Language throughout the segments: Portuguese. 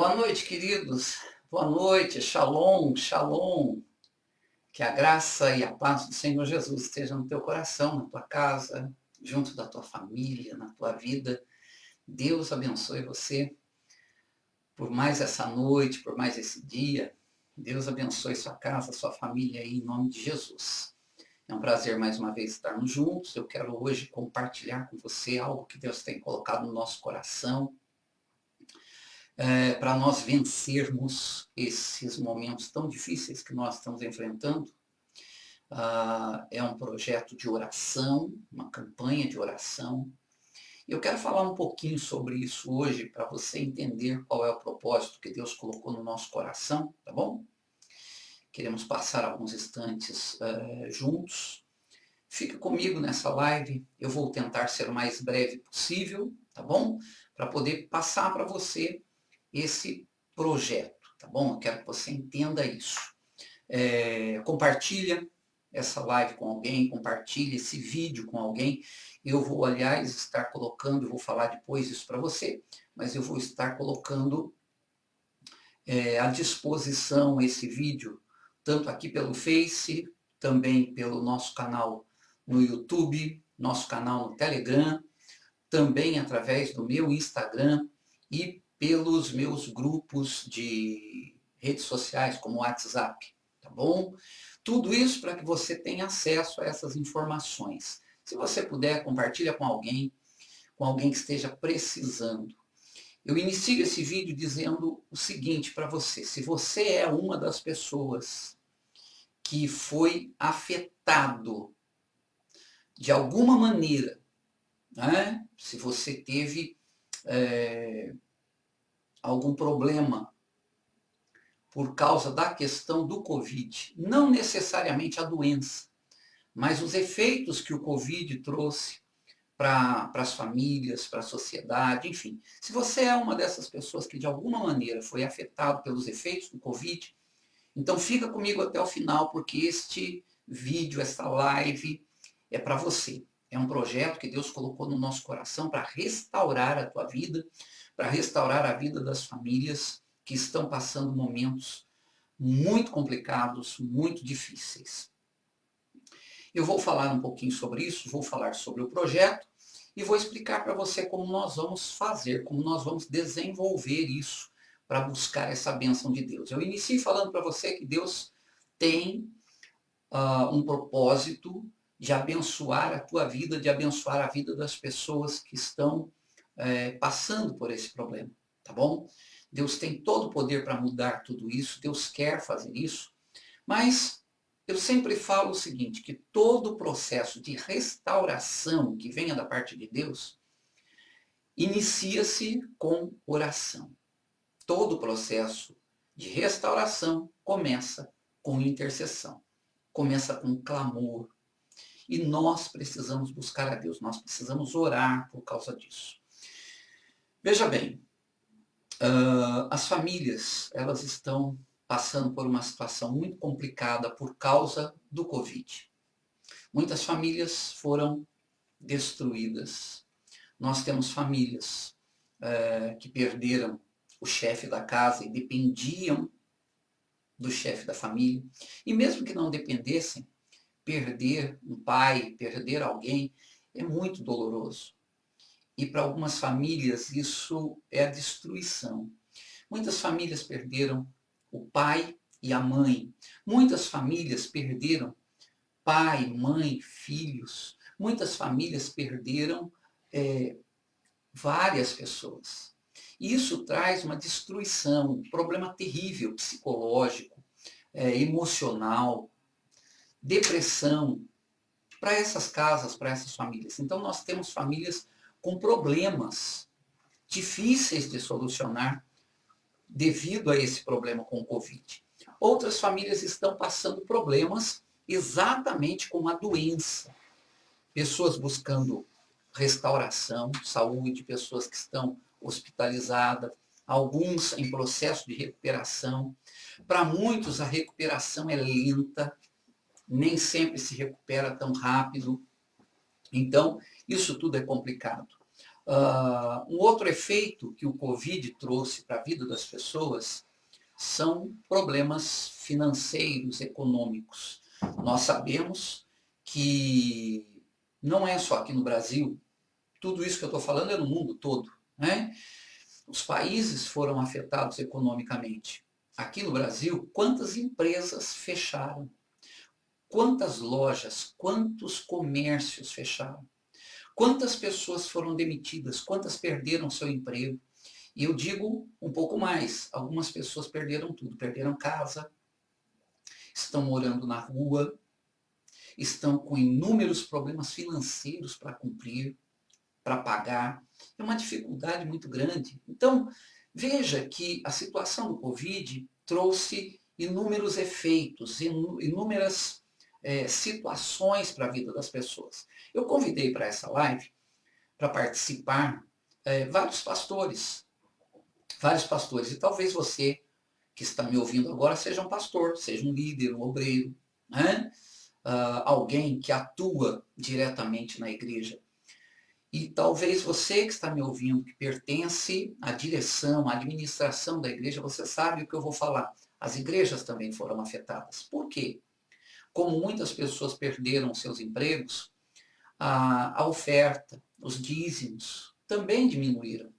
Boa noite, queridos. Boa noite. Shalom, shalom. Que a graça e a paz do Senhor Jesus estejam no teu coração, na tua casa, junto da tua família, na tua vida. Deus abençoe você por mais essa noite, por mais esse dia. Deus abençoe sua casa, sua família aí, em nome de Jesus. É um prazer mais uma vez estarmos juntos. Eu quero hoje compartilhar com você algo que Deus tem colocado no nosso coração, para nós vencermos esses momentos tão difíceis que nós estamos enfrentando. É um projeto de oração, uma campanha de oração. Eu quero falar um pouquinho sobre isso hoje, para você entender qual é o propósito que Deus colocou no nosso coração, tá bom? Queremos passar alguns instantes juntos. Fique comigo nessa live, eu vou tentar ser o mais breve possível, tá bom? Para poder passar para você esse projeto, tá bom? Eu quero que você entenda isso. Compartilha essa live com alguém, compartilhe esse vídeo com alguém. Eu vou, aliás, estar colocando, eu vou falar depois isso para você, mas eu vou estar colocando à disposição esse vídeo, tanto aqui pelo Face, também pelo nosso canal no YouTube, nosso canal no Telegram, também através do meu Instagram e pelos meus grupos de redes sociais, como o WhatsApp, tá bom? Tudo isso para que você tenha acesso a essas informações. Se você puder, compartilha com alguém que esteja precisando. Eu inicio esse vídeo dizendo o seguinte para você: se você é uma das pessoas que foi afetado de alguma maneira, né? Se você teve algum problema por causa da questão do Covid, não necessariamente a doença, mas os efeitos que o Covid trouxe para as famílias, para a sociedade, enfim. Se você é uma dessas pessoas que de alguma maneira foi afetado pelos efeitos do Covid, então fica comigo até o final, porque este vídeo, esta live é para você. É um projeto que Deus colocou no nosso coração para restaurar a tua vida, para restaurar a vida das famílias que estão passando momentos muito complicados, muito difíceis. Eu vou falar um pouquinho sobre isso, vou falar sobre o projeto e vou explicar para você como nós vamos fazer, como nós vamos desenvolver isso para buscar essa bênção de Deus. Eu inicio falando para você que Deus tem um propósito de abençoar a tua vida, de abençoar a vida das pessoas que estão passando por esse problema, tá bom? Deus tem todo o poder para mudar tudo isso, Deus quer fazer isso, mas eu sempre falo o seguinte, que todo o processo de restauração que venha da parte de Deus, inicia-se com oração. Todo o processo de restauração começa com intercessão, começa com clamor. E nós precisamos buscar a Deus, nós precisamos orar por causa disso. Veja bem, as famílias, elas estão passando por uma situação muito complicada por causa do Covid. Muitas famílias foram destruídas. Nós temos famílias que perderam o chefe da casa e dependiam do chefe da família. E mesmo que não dependessem, perder um pai, perder alguém, é muito doloroso. E para algumas famílias isso é a destruição. Muitas famílias perderam o pai e a mãe. Muitas famílias perderam pai, mãe, filhos. Muitas famílias perderam várias pessoas. Isso traz uma destruição, um problema terrível, psicológico, emocional, depressão, para essas casas, para essas famílias. Então nós temos famílias com problemas difíceis de solucionar devido a esse problema com o Covid. Outras famílias estão passando problemas exatamente com a doença. Pessoas buscando restauração, saúde, pessoas que estão hospitalizadas, alguns em processo de recuperação. Para muitos a recuperação é lenta, nem sempre se recupera tão rápido. Então, isso tudo é complicado. Um outro efeito que o Covid trouxe para a vida das pessoas são problemas financeiros, econômicos. Nós sabemos que não é só aqui no Brasil, tudo isso que eu estou falando é no mundo todo, né? Os países foram afetados economicamente. Aqui no Brasil, quantas empresas fecharam? Quantas lojas, quantos comércios fecharam? Quantas pessoas foram demitidas? Quantas perderam seu emprego? E eu digo um pouco mais, algumas pessoas perderam tudo, perderam casa, estão morando na rua, estão com inúmeros problemas financeiros para cumprir, para pagar. É uma dificuldade muito grande. Então, veja que a situação do Covid trouxe inúmeros efeitos, inúmeras situações para a vida das pessoas. Eu convidei para essa live, para participar, vários pastores. Vários pastores. E talvez você que está me ouvindo agora seja um pastor, seja um líder, um obreiro, né? Alguém que atua diretamente na igreja. E talvez você que está me ouvindo, que pertence à direção, à administração da igreja, você sabe o que eu vou falar. As igrejas também foram afetadas. Por quê? Como muitas pessoas perderam seus empregos, a oferta, os dízimos também diminuíram.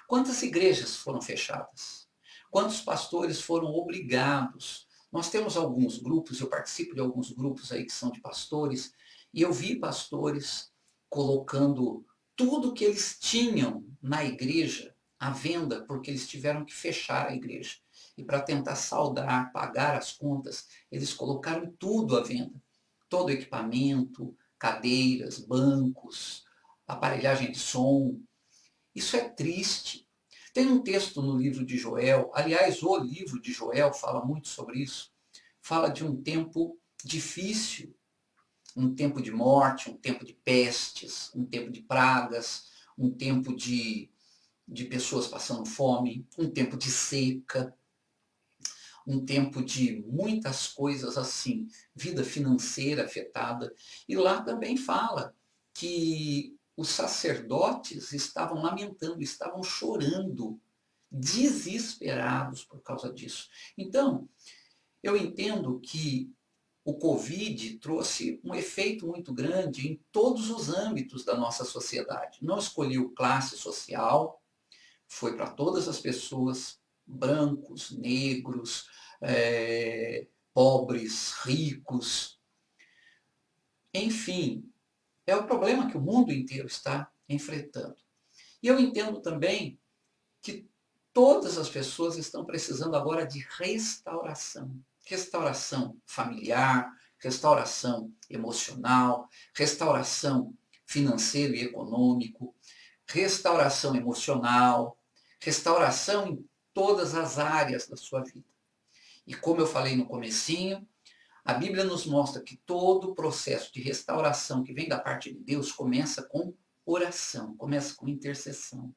Quantas igrejas foram fechadas? Quantos pastores foram obrigados? Nós temos alguns grupos, eu participo de alguns grupos aí que são de pastores, e eu vi pastores colocando tudo que eles tinham na igreja à venda, porque eles tiveram que fechar a igreja. E para tentar saldar, pagar as contas, eles colocaram tudo à venda. Todo o equipamento, cadeiras, bancos, aparelhagem de som. Isso é triste. Tem um texto no livro de Joel, aliás, o livro de Joel fala muito sobre isso. Fala de um tempo difícil, um tempo de morte, um tempo de pestes, um tempo de pragas, um tempo de pessoas passando fome, um tempo de seca, um tempo de muitas coisas assim, vida financeira afetada. E lá também fala que os sacerdotes estavam lamentando, estavam chorando, desesperados por causa disso. Então, eu entendo que o Covid trouxe um efeito muito grande em todos os âmbitos da nossa sociedade. Não escolheu classe social, foi para todas as pessoas, brancos, negros, pobres, ricos, enfim, é o problema que o mundo inteiro está enfrentando. E eu entendo também que todas as pessoas estão precisando agora de restauração. Restauração familiar, restauração emocional, restauração financeiro e econômico, restauração emocional, restauração em todas as áreas da sua vida. E como eu falei no comecinho, a Bíblia nos mostra que todo o processo de restauração que vem da parte de Deus começa com oração, começa com intercessão.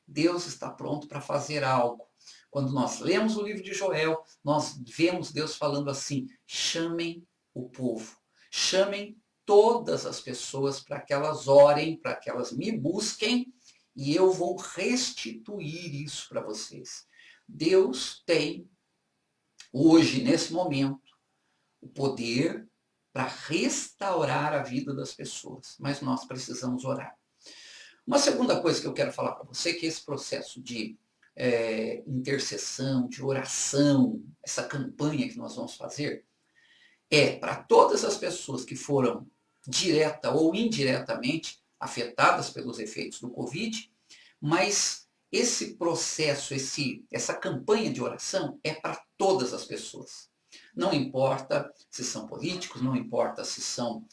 Deus está pronto para fazer algo. Quando nós lemos o livro de Joel, nós vemos Deus falando assim: chamem o povo, chamem todas as pessoas para que elas orem, para que elas me busquem, e eu vou restituir isso para vocês. Deus tem, hoje, nesse momento, o poder para restaurar a vida das pessoas, mas nós precisamos orar. Uma segunda coisa que eu quero falar para você é que esse processo de intercessão, de oração, essa campanha que nós vamos fazer, é para todas as pessoas que foram direta ou indiretamente afetadas pelos efeitos do Covid, mas esse processo, essa campanha de oração é para todas as pessoas. Não importa se são políticos, não importa se são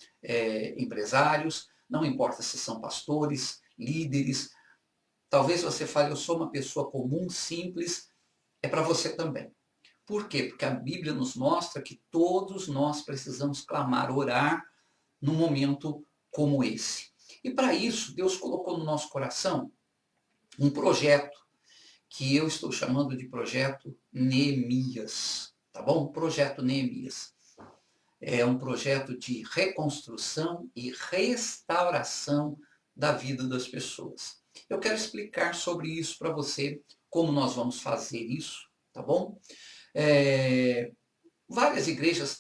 empresários, não importa se são pastores, líderes. Talvez você fale, eu sou uma pessoa comum, simples, é para você também. Por quê? Porque a Bíblia nos mostra que todos nós precisamos clamar, orar num momento como esse. E para isso, Deus colocou no nosso coração um projeto que eu estou chamando de projeto Neemias, tá bom? Projeto Neemias. É um projeto de reconstrução e restauração da vida das pessoas. Eu quero explicar sobre isso para você, como nós vamos fazer isso, tá bom? Várias igrejas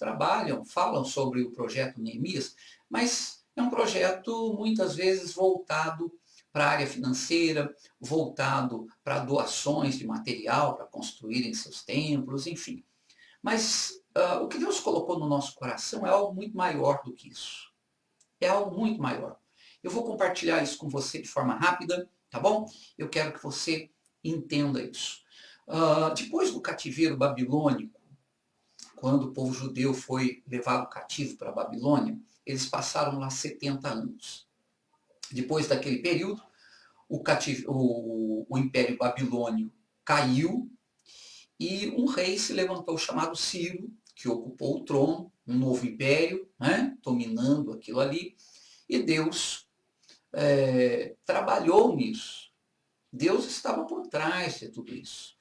falam sobre o projeto Neemias, mas é um projeto muitas vezes voltado para a área financeira, voltado para doações de material para construírem seus templos, enfim. Mas o que Deus colocou no nosso coração é algo muito maior do que isso. É algo muito maior. Eu vou compartilhar isso com você de forma rápida, tá bom? Eu quero que você entenda isso. Depois do cativeiro babilônico, quando o povo judeu foi levado cativo para a Babilônia, eles passaram lá 70 anos. Depois daquele período, o Império Babilônio caiu e um rei se levantou chamado Ciro, que ocupou o trono, um novo império, né, dominando aquilo ali, e Deus trabalhou nisso. Deus estava por trás de tudo isso.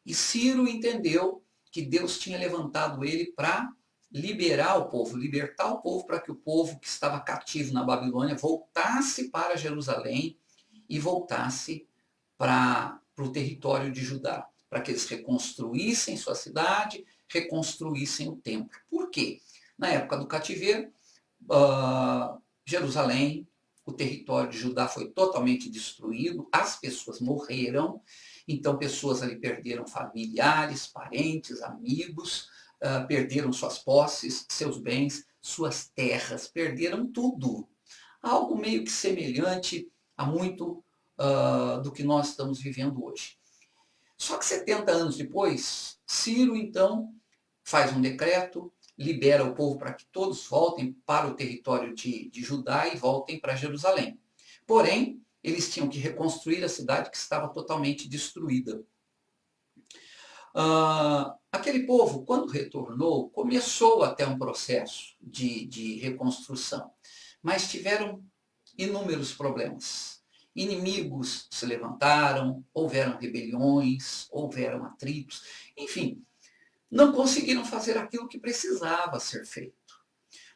E Ciro entendeu que Deus tinha levantado ele para liberar o povo, libertar o povo para que o povo que estava cativo na Babilônia voltasse para Jerusalém e voltasse para o território de Judá, para que eles reconstruíssem sua cidade, reconstruíssem o templo. Por quê? Na época do cativeiro, Jerusalém, o território de Judá foi totalmente destruído, as pessoas morreram, então pessoas ali perderam familiares, parentes, amigos, perderam suas posses, seus bens, suas terras, perderam tudo. Algo meio que semelhante a muito do que nós estamos vivendo hoje. Só que 70 anos depois, Ciro então faz um decreto, libera o povo para que todos voltem para o território de Judá e voltem para Jerusalém. Porém, eles tinham que reconstruir a cidade que estava totalmente destruída. Aquele povo, quando retornou, começou até um processo de reconstrução, mas tiveram inúmeros problemas. Inimigos se levantaram, houveram rebeliões, houveram atritos, enfim, não conseguiram fazer aquilo que precisava ser feito.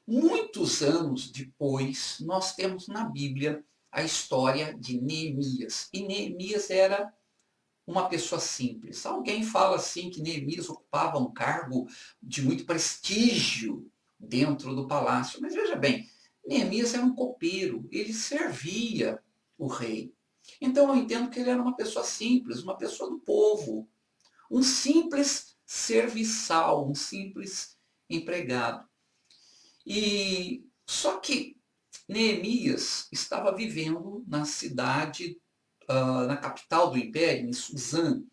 Muitos anos depois, nós temos na Bíblia a história de Neemias. E Neemias era uma pessoa simples. Alguém fala assim que Neemias ocupava um cargo de muito prestígio dentro do palácio. Mas veja bem, Neemias era um copeiro, ele servia o rei. Então eu entendo que ele era uma pessoa simples, uma pessoa do povo, um simples serviçal, um simples empregado. E só que Neemias estava vivendo na cidade, na capital do império, em Suzã.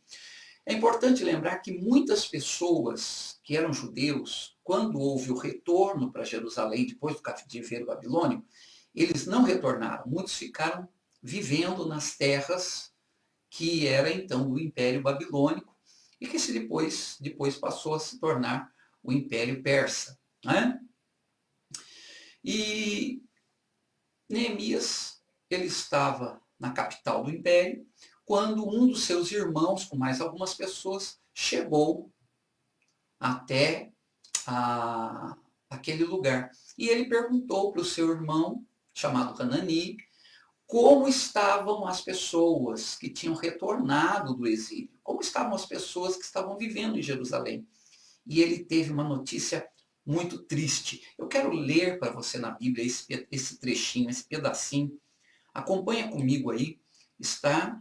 É importante lembrar que muitas pessoas que eram judeus, quando houve o retorno para Jerusalém depois do cativeiro babilônico, eles não retornaram. Muitos ficaram vivendo nas terras que era então do Império Babilônico e que depois passou a se tornar o Império Persa, né? E Neemias, ele estava na capital do império, quando um dos seus irmãos, com mais algumas pessoas, chegou até aquele lugar. E ele perguntou para o seu irmão, chamado Hanani, como estavam as pessoas que tinham retornado do exílio, como estavam as pessoas que estavam vivendo em Jerusalém. E ele teve uma notícia muito triste. Eu quero ler para você na Bíblia esse trechinho, esse pedacinho. Acompanha comigo aí. Está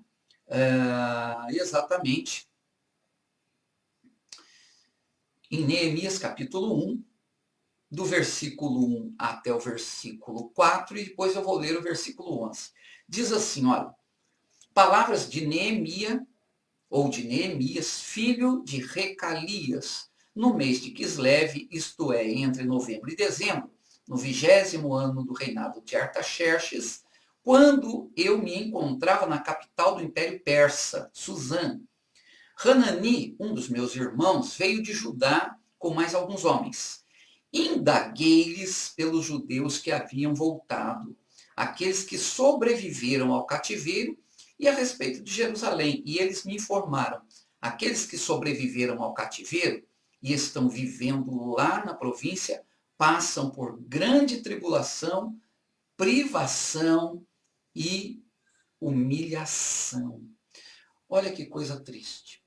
exatamente em Neemias capítulo 1, do versículo 1 até o versículo 4, e depois eu vou ler o versículo 11. Diz assim, olha, palavras de Neemias, ou de Neemias, filho de Recalias, no mês de Quislev, isto é, entre novembro e dezembro, no 20º ano do reinado de Artaxerxes, quando eu me encontrava na capital do Império Persa, Suzã. Hanani, um dos meus irmãos, veio de Judá com mais alguns homens. Indaguei-lhes pelos judeus que haviam voltado, aqueles que sobreviveram ao cativeiro, e a respeito de Jerusalém. E eles me informaram, aqueles que sobreviveram ao cativeiro e estão vivendo lá na província, passam por grande tribulação, privação e humilhação. Olha que coisa triste.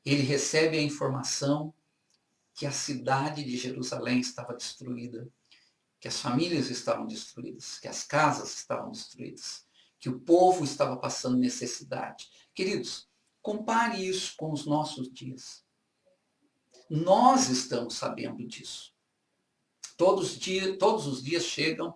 Ele recebe a informação que a cidade de Jerusalém estava destruída, que as famílias estavam destruídas, que as casas estavam destruídas, que o povo estava passando necessidade. Queridos, compare isso com os nossos dias. Nós estamos sabendo disso. Todos os dias chegam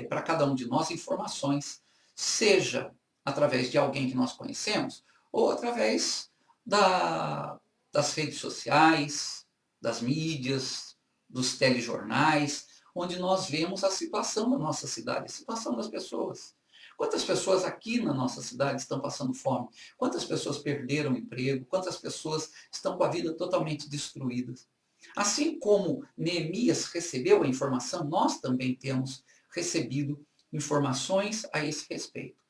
para cada um de nós informações, seja através de alguém que nós conhecemos, ou através das redes sociais, das mídias, dos telejornais, onde nós vemos a situação da nossa cidade, a situação das pessoas. Quantas pessoas aqui na nossa cidade estão passando fome? Quantas pessoas perderam o emprego? Quantas pessoas estão com a vida totalmente destruídas? Assim como Neemias recebeu a informação, nós também temos recebido informações a esse respeito.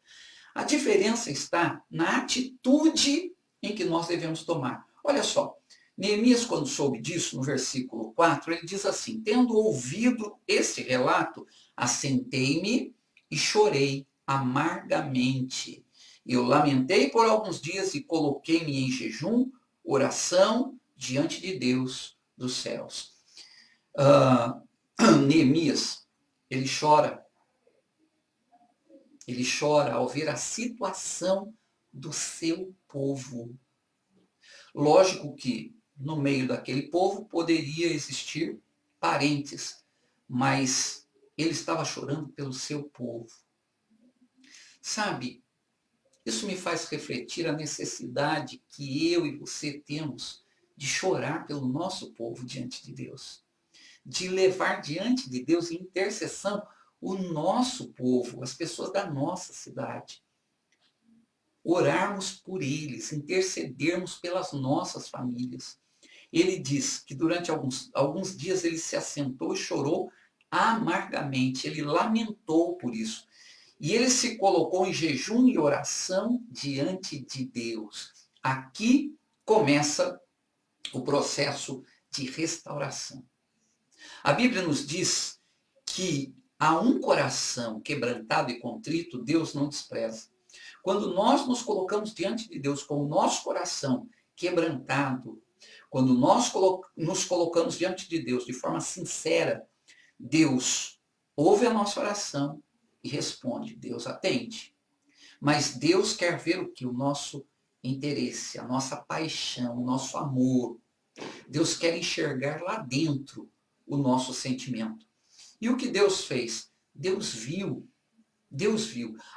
A diferença está na atitude em que nós devemos tomar. Olha só, Neemias, quando soube disso, no versículo 4, ele diz assim: tendo ouvido esse relato, assentei-me e chorei amargamente. Eu lamentei por alguns dias e coloquei-me em jejum, oração diante de Deus dos céus. Neemias, ele chora ao ver a situação do seu povo. Lógico que no meio daquele povo poderia existir parentes, mas ele estava chorando pelo seu povo. Sabe, isso me faz refletir a necessidade que eu e você temos de chorar pelo nosso povo diante de Deus, de levar diante de Deus em intercessão o nosso povo, as pessoas da nossa cidade. Orarmos por eles, intercedermos pelas nossas famílias. Ele diz que durante alguns dias ele se assentou e chorou amargamente, ele lamentou por isso. E ele se colocou em jejum e oração diante de Deus. Aqui começa o processo de restauração. A Bíblia nos diz que a um coração quebrantado e contrito, Deus não despreza. Quando nós nos colocamos diante de Deus com o nosso coração quebrantado, quando nós nos colocamos diante de Deus de forma sincera, Deus ouve a nossa oração e responde, Deus atende. Mas Deus quer ver o que? O nosso interesse, a nossa paixão, o nosso amor. Deus quer enxergar lá dentro o nosso sentimento. E o que Deus fez? Deus viu.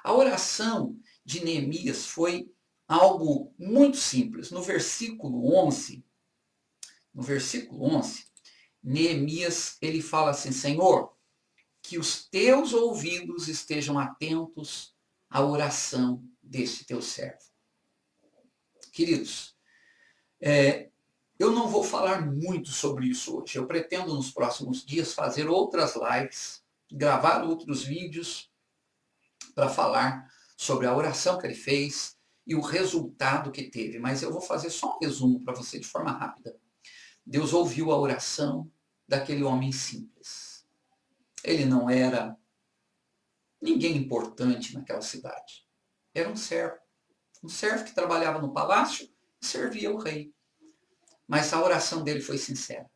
A oração de Neemias foi algo muito simples. No versículo 11, Neemias, ele fala assim, Senhor, que os teus ouvidos estejam atentos à oração deste teu servo. Queridos, eu não vou falar muito sobre isso hoje. Eu pretendo nos próximos dias fazer outras lives, gravar outros vídeos para falar sobre a oração que ele fez e o resultado que teve. Mas eu vou fazer só um resumo para você de forma rápida. Deus ouviu a oração daquele homem simples. Ele não era ninguém importante naquela cidade. Era um servo que trabalhava no palácio e servia o rei. Mas a oração dele foi sincera.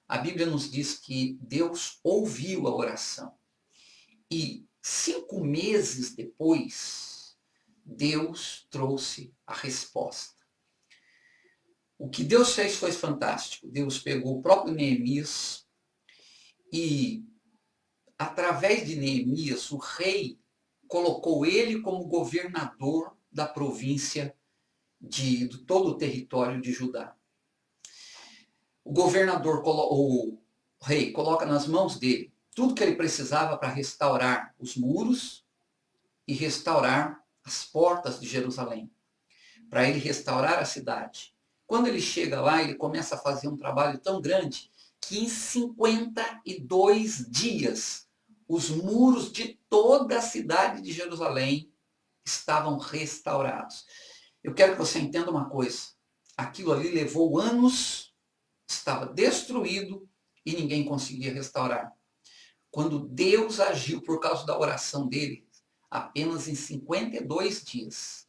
A Bíblia nos diz que Deus ouviu a oração. E 5 meses depois, Deus trouxe a resposta. O que Deus fez foi fantástico. Deus pegou o próprio Neemias e, através de Neemias, o rei colocou ele como governador da província de todo o território de Judá. O governador, o rei, coloca nas mãos dele tudo que ele precisava para restaurar os muros e restaurar as portas de Jerusalém, para ele restaurar a cidade. Quando ele chega lá, ele começa a fazer um trabalho tão grande que em 52 dias os muros de toda a cidade de Jerusalém estavam restaurados. Eu quero que você entenda uma coisa. Aquilo ali levou anos, estava destruído e ninguém conseguia restaurar. Quando Deus agiu por causa da oração dele, apenas em 52 dias,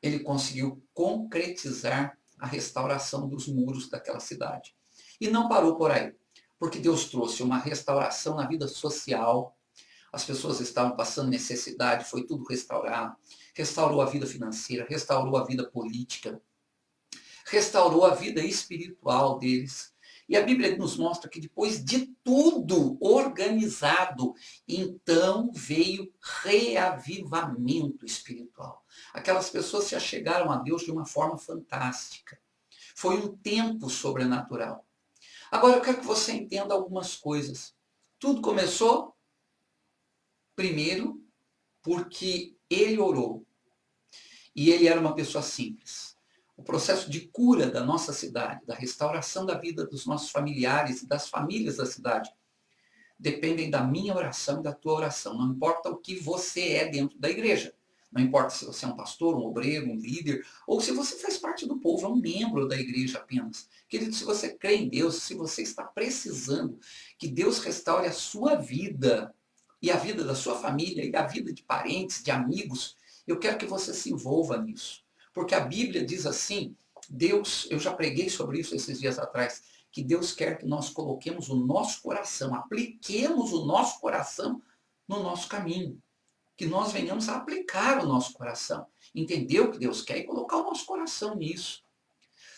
ele conseguiu concretizar a restauração dos muros daquela cidade. E não parou por aí, porque Deus trouxe uma restauração na vida social. As pessoas estavam passando necessidade, foi tudo restaurado. Restaurou a vida financeira, restaurou a vida política, restaurou a vida espiritual deles. E a Bíblia nos mostra que depois de tudo organizado, então veio reavivamento espiritual. Aquelas pessoas se achegaram a Deus de uma forma fantástica. Foi um tempo sobrenatural. Agora eu quero que você entenda algumas coisas. Tudo começou, primeiro, porque ele orou. E ele era uma pessoa simples. O processo de cura da nossa cidade, da restauração da vida dos nossos familiares e das famílias da cidade, dependem da minha oração e da tua oração. Não importa o que você é dentro da igreja. Não importa se você é um pastor, um obreiro, um líder, ou se você faz parte do povo, é um membro da igreja apenas. Querido, se você crê em Deus, se você está precisando que Deus restaure a sua vida, e a vida da sua família, e a vida de parentes, de amigos, eu quero que você se envolva nisso. Porque a Bíblia diz assim, Deus, eu já preguei sobre isso esses dias atrás, que Deus quer que nós coloquemos o nosso coração, apliquemos o nosso coração no nosso caminho. Que nós venhamos a aplicar o nosso coração. Entender o que Deus quer e colocar o nosso coração nisso.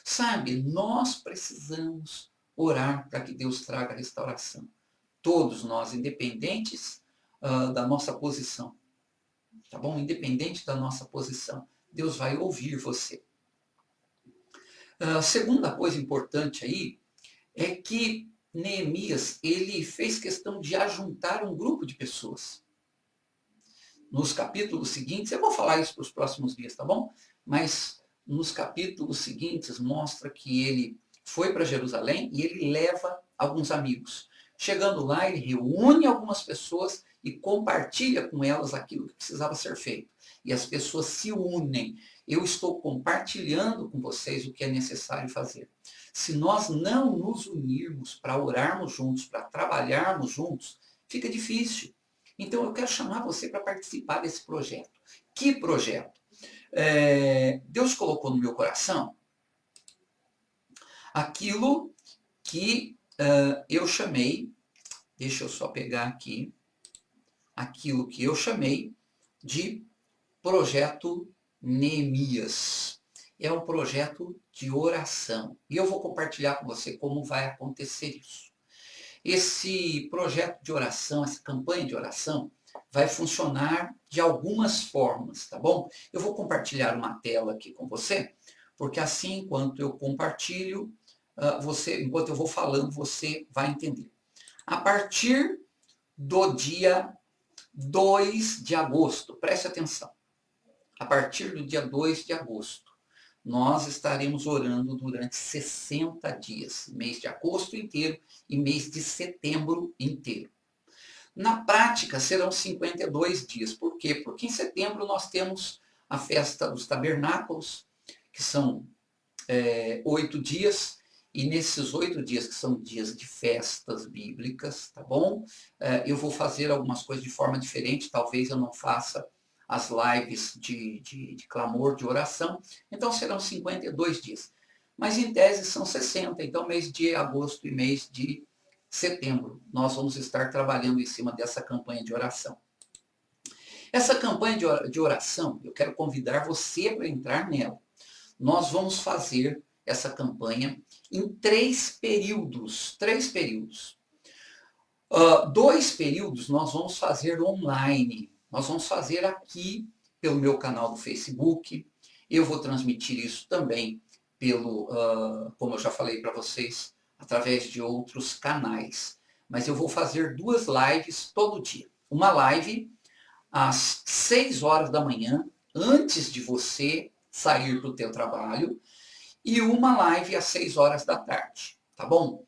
Sabe, nós precisamos orar para que Deus traga restauração. Todos nós, independentes da nossa posição. Tá bom? Independente da nossa posição. Deus vai ouvir você. A segunda coisa importante aí é que Neemias, ele fez questão de ajuntar um grupo de pessoas. Nos capítulos seguintes, eu vou falar isso para os próximos dias, tá bom? Mas nos capítulos seguintes mostra que ele foi para Jerusalém e ele leva alguns amigos. Chegando lá, ele reúne algumas pessoas e compartilha com elas aquilo que precisava ser feito. E as pessoas se unem. Eu estou compartilhando com vocês o que é necessário fazer. Se nós não nos unirmos para orarmos juntos, para trabalharmos juntos, fica difícil. Então eu quero chamar você para participar desse projeto. Que projeto? Deus colocou no meu coração aquilo que eu chamei, deixa eu só pegar aqui, aquilo que eu chamei de projeto Neemias. É um projeto de oração. E eu vou compartilhar com você como vai acontecer isso. Esse projeto de oração, essa campanha de oração, vai funcionar de algumas formas, tá bom? Eu vou compartilhar uma tela aqui com você, porque assim, enquanto eu compartilho, enquanto eu vou falando, você vai entender. A partir do dia 2 de agosto, preste atenção. A partir do dia 2 de agosto, nós estaremos orando durante 60 dias, mês de agosto inteiro e mês de setembro inteiro. Na prática, serão 52 dias. Por quê? Porque em setembro nós temos a festa dos tabernáculos, que são 8 dias, e nesses 8 dias, que são dias de festas bíblicas, tá bom? Eu vou fazer algumas coisas de forma diferente, talvez eu não faça as lives de clamor, de oração, então serão 52 dias. Mas em tese são 60, então mês de agosto e mês de setembro, nós vamos estar trabalhando em cima dessa campanha de oração. Essa campanha de oração, eu quero convidar você para entrar nela. Nós vamos fazer essa campanha em 3 períodos. 3 períodos. 2 períodos nós vamos fazer online. Nós vamos fazer aqui pelo meu canal do Facebook. Eu vou transmitir isso também como eu já falei para vocês, através de outros canais. Mas eu vou fazer 2 lives todo dia. Uma live às 6 horas da manhã, antes de você sair para o teu trabalho, e uma live às 6 horas da tarde, tá bom?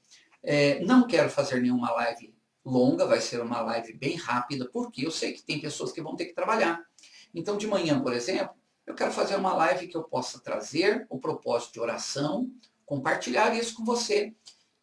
Não quero fazer nenhuma live longa, vai ser uma live bem rápida, porque eu sei que tem pessoas que vão ter que trabalhar. Então, de manhã, por exemplo, eu quero fazer uma live que eu possa trazer o propósito de oração, compartilhar isso com você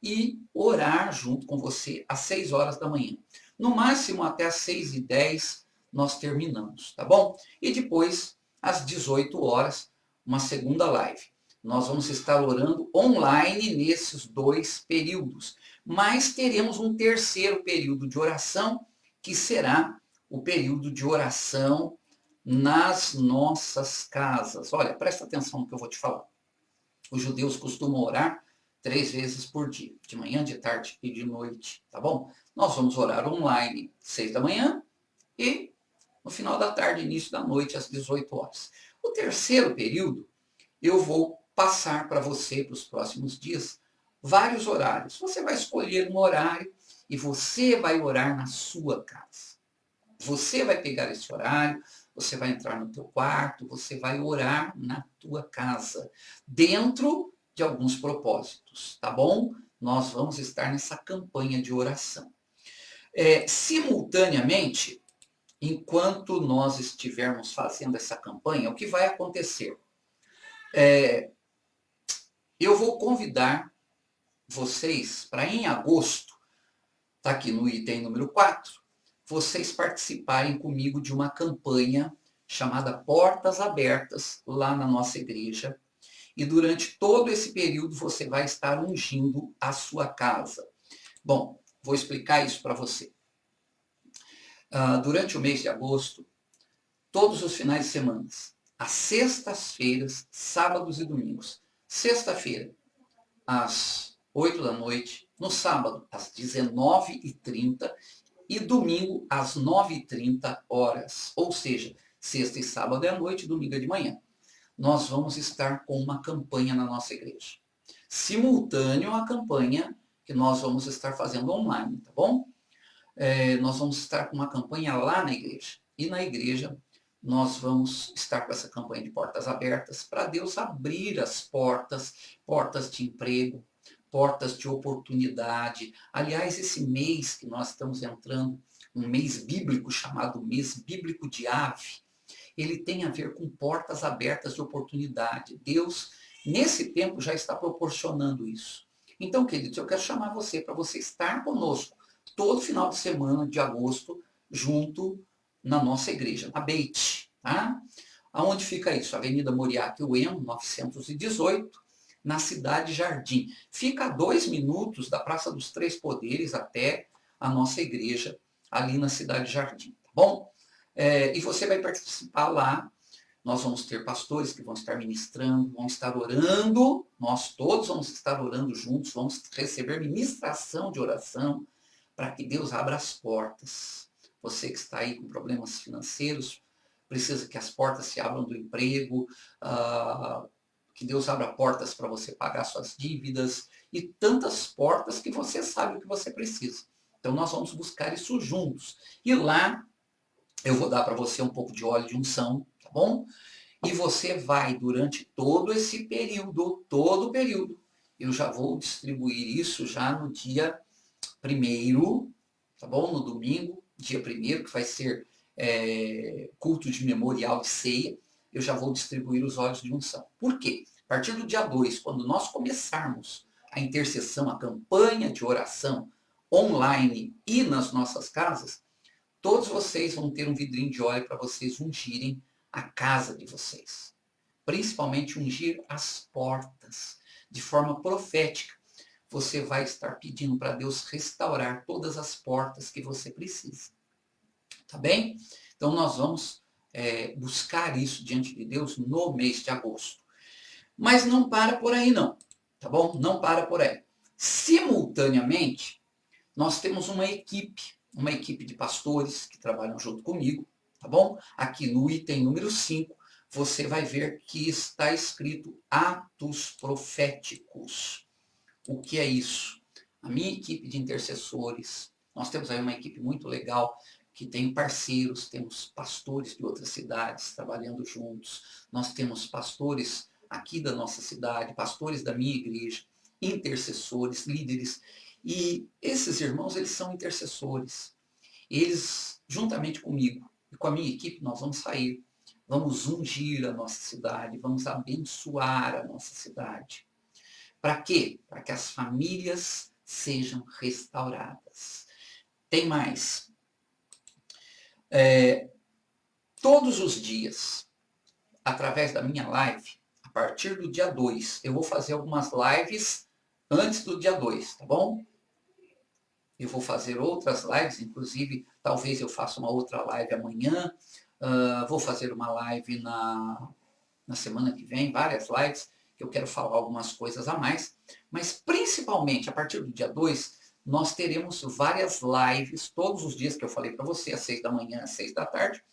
e orar junto com você às 6 horas da manhã. No máximo até às 6h10 nós terminamos, tá bom? E depois, às 18 horas, uma segunda live. Nós vamos estar orando online nesses 2 períodos, mas teremos um terceiro período de oração, que será o período de oração nas nossas casas. Olha, presta atenção no que eu vou te falar. Os judeus costumam orar 3 vezes por dia, de manhã, de tarde e de noite, tá bom? Nós vamos orar online 6 da manhã e no final da tarde, início da noite, às 18 horas. O terceiro período, eu vou passar para você, para os próximos dias, vários horários. Você vai escolher um horário e você vai orar na sua casa. Você vai pegar esse horário, você vai entrar no teu quarto, você vai orar na tua casa, dentro de alguns propósitos, tá bom? Nós vamos estar nessa campanha de oração. Simultaneamente, enquanto nós estivermos fazendo essa campanha, o que vai acontecer? Eu vou convidar vocês para em agosto, está aqui no item número 4, vocês participarem comigo de uma campanha chamada Portas Abertas, lá na nossa igreja. E durante todo esse período você vai estar ungindo a sua casa. Bom, vou explicar isso para você. Durante o mês de agosto, todos os finais de semana, às sextas-feiras, sábados e domingos. Sexta-feira, às 8 da noite, no sábado, às 19h30 e domingo, às 9h30 horas. Ou seja, sexta e sábado é à noite, domingo é de manhã. Nós vamos estar com uma campanha na nossa igreja. Simultâneo à campanha que nós vamos estar fazendo online, tá bom? Nós vamos estar com uma campanha lá na igreja. E na igreja, nós vamos estar com essa campanha de portas abertas para Deus abrir as portas, portas de emprego, portas de oportunidade. Aliás, esse mês que nós estamos entrando, um mês bíblico chamado mês bíblico de Ave, ele tem a ver com portas abertas de oportunidade. Deus, nesse tempo, já está proporcionando isso. Então, queridos, eu quero chamar você para você estar conosco todo final de semana de agosto, junto na nossa igreja, na Beit. Tá? Aonde fica isso? Avenida Moriá Ueno, 918, na Cidade Jardim. Fica a 2 minutos da Praça dos Três Poderes até a nossa igreja, ali na Cidade Jardim. Tá bom? E você vai participar lá. Nós vamos ter pastores que vão estar ministrando, vão estar orando, nós todos vamos estar orando juntos, vamos receber ministração de oração para que Deus abra as portas. Você que está aí com problemas financeiros, precisa que as portas se abram do emprego, que Deus abra portas para você pagar suas dívidas e tantas portas que você sabe o que você precisa. Então nós vamos buscar isso juntos. E lá eu vou dar para você um pouco de óleo de unção, tá bom? E você vai, durante todo esse período, todo o período, eu já vou distribuir isso já no dia 1º, tá bom? No domingo, dia 1º, que vai ser culto de memorial de ceia, eu já vou distribuir os óleos de unção. Por quê? A partir do dia 2, quando nós começarmos a intercessão, a campanha de oração online e nas nossas casas, todos vocês vão ter um vidrinho de óleo para vocês ungirem a casa de vocês. Principalmente ungir as portas, de forma profética. Você vai estar pedindo para Deus restaurar todas as portas que você precisa. Tá bem? Então nós vamos buscar isso diante de Deus no mês de agosto. Mas não para por aí não, tá bom? Não para por aí. Simultaneamente, nós temos uma equipe de pastores que trabalham junto comigo, tá bom? Aqui no item número 5, você vai ver que está escrito atos proféticos. O que é isso? A minha equipe de intercessores, nós temos aí uma equipe muito legal, que tem parceiros, temos pastores de outras cidades trabalhando juntos, nós temos pastores aqui da nossa cidade, pastores da minha igreja, intercessores, líderes, e esses irmãos, eles são intercessores. Eles, juntamente comigo e com a minha equipe, nós vamos sair, vamos ungir a nossa cidade, vamos abençoar a nossa cidade. Para quê? Para que as famílias sejam restauradas. Tem mais. Todos os dias, através da minha live, a partir do dia 2, eu vou fazer algumas lives antes do dia 2, tá bom? Eu vou fazer outras lives, inclusive, talvez eu faça uma outra live amanhã, vou fazer uma live na semana que vem, várias lives, que eu quero falar algumas coisas a mais, mas principalmente a partir do dia 2, nós teremos várias lives, todos os dias que eu falei para você, às 6 da manhã, às 6 da tarde,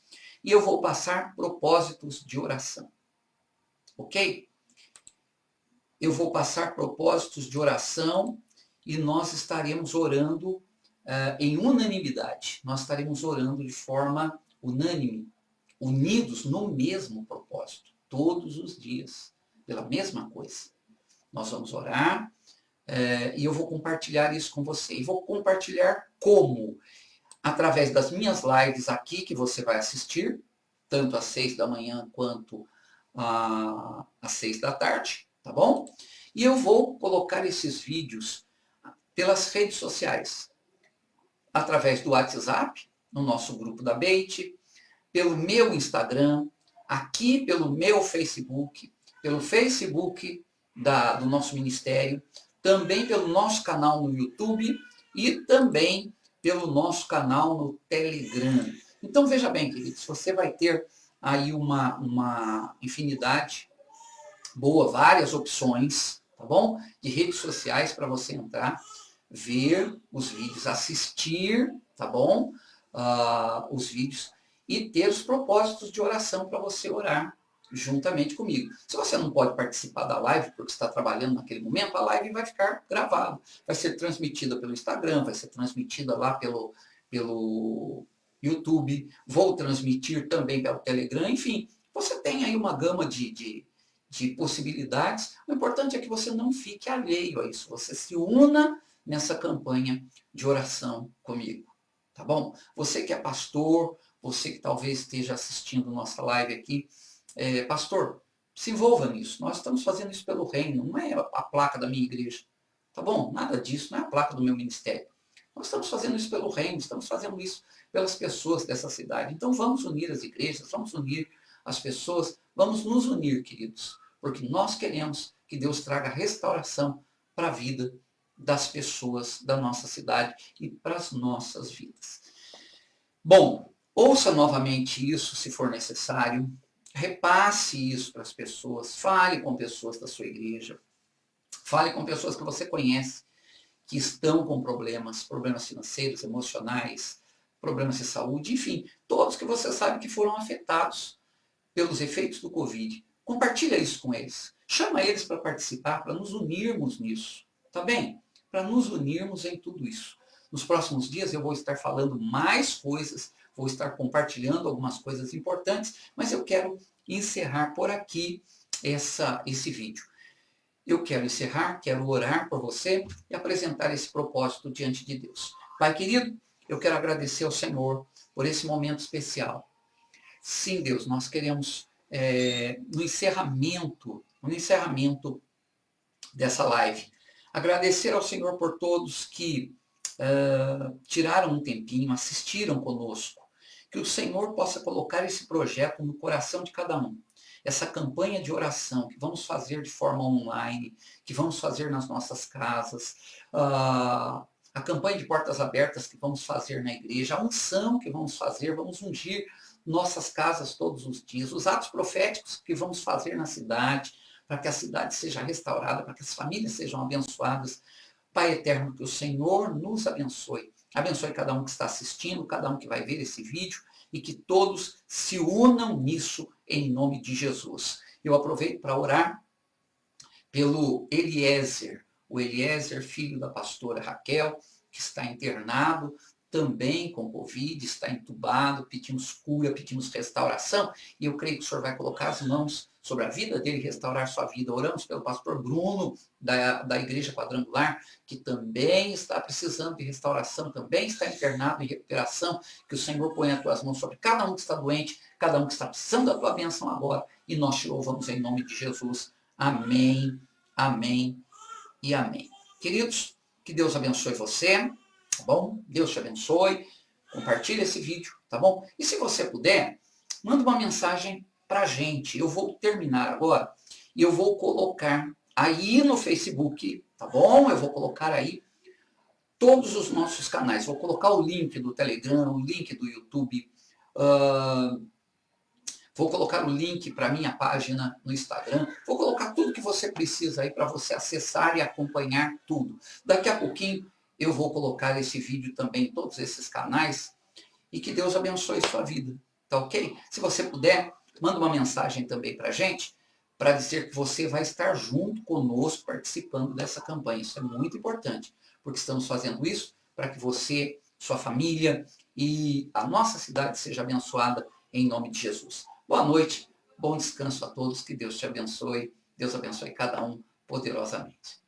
e eu vou passar propósitos de oração, ok? Eu vou passar propósitos de oração e nós estaremos orando em unanimidade. Nós estaremos orando de forma unânime, unidos no mesmo propósito, todos os dias, pela mesma coisa. Nós vamos orar e eu vou compartilhar isso com você. E vou compartilhar como? Através das minhas lives aqui, que você vai assistir, tanto às 6 da manhã quanto às 6 da tarde, tá bom? E eu vou colocar esses vídeos pelas redes sociais, através do WhatsApp, no nosso grupo da Beit, pelo meu Instagram, aqui pelo meu Facebook, pelo Facebook do nosso ministério, também pelo nosso canal no YouTube e também pelo nosso canal no Telegram. Então, veja bem, queridos, você vai ter aí uma infinidade boa, várias opções, tá bom? De redes sociais para você entrar, ver os vídeos, assistir, tá bom? Os vídeos e ter os propósitos de oração para você orar juntamente comigo. Se você não pode participar da live porque está trabalhando naquele momento, a live vai ficar gravada. Vai ser transmitida pelo Instagram, vai ser transmitida lá pelo YouTube, vou transmitir também pelo Telegram, enfim, você tem aí uma gama de possibilidades. O importante é que você não fique alheio a isso, você se una nessa campanha de oração comigo, tá bom? Você que é pastor, você que talvez esteja assistindo nossa live aqui, pastor, se envolva nisso. Nós estamos fazendo isso pelo reino, não é a placa da minha igreja, tá bom? Nada disso, não é a placa do meu ministério. Nós estamos fazendo isso pelo reino, estamos fazendo isso pelas pessoas dessa cidade. Então vamos unir as igrejas, vamos unir as pessoas, vamos nos unir, queridos, porque nós queremos que Deus traga restauração para a vida das pessoas da nossa cidade e para as nossas vidas. Bom, ouça novamente isso se for necessário, repasse isso para as pessoas, fale com pessoas da sua igreja, fale com pessoas que você conhece, que estão com problemas financeiros, emocionais, problemas de saúde, enfim, todos que você sabe que foram afetados pelos efeitos do Covid. Compartilha isso com eles. Chama eles para participar, para nos unirmos nisso. Tá bem? Para nos unirmos em tudo isso. Nos próximos dias eu vou estar falando mais coisas, vou estar compartilhando algumas coisas importantes, mas eu quero encerrar por aqui esse vídeo. Eu quero encerrar, quero orar por você e apresentar esse propósito diante de Deus. Pai querido, eu quero agradecer ao Senhor por esse momento especial. Sim, Deus, nós queremos, no encerramento dessa live, agradecer ao Senhor por todos que tiraram um tempinho, assistiram conosco. Que o Senhor possa colocar esse projeto no coração de cada um. Essa campanha de oração que vamos fazer de forma online, que vamos fazer nas nossas casas, a campanha de portas abertas que vamos fazer na igreja, a unção que vamos fazer, vamos ungir nossas casas todos os dias, os atos proféticos que vamos fazer na cidade, para que a cidade seja restaurada, para que as famílias sejam abençoadas. Pai eterno, que o Senhor nos abençoe. Abençoe cada um que está assistindo, cada um que vai ver esse vídeo e que todos se unam nisso em nome de Jesus. Eu aproveito para orar pelo Eliezer, o Eliezer, filho da pastora Raquel, que está internado também com Covid, está entubado, pedimos cura, pedimos restauração, e eu creio que o Senhor vai colocar as mãos sobre a vida dele e restaurar sua vida. Oramos pelo pastor Bruno, da Igreja Quadrangular, que também está precisando de restauração, também está internado em recuperação, que o Senhor ponha as tuas mãos sobre cada um que está doente, cada um que está precisando da tua bênção agora, e nós te louvamos em nome de Jesus. Amém, amém e amém. Queridos, que Deus abençoe você, tá bom? Deus te abençoe, compartilhe esse vídeo, tá bom? E se você puder, manda uma mensagem para a gente. Eu vou terminar agora e eu vou colocar aí no Facebook, tá bom? Eu vou colocar aí todos os nossos canais. Vou colocar o link do Telegram, o link do YouTube, vou colocar o link para a minha página no Instagram, vou colocar tudo que você precisa aí para você acessar e acompanhar tudo. Daqui a pouquinho eu vou colocar esse vídeo também em todos esses canais e que Deus abençoe sua vida, tá ok? Se você puder, manda uma mensagem também para a gente, para dizer que você vai estar junto conosco participando dessa campanha. Isso é muito importante, porque estamos fazendo isso para que você, sua família e a nossa cidade seja abençoada em nome de Jesus. Boa noite, bom descanso a todos, que Deus te abençoe, Deus abençoe cada um poderosamente.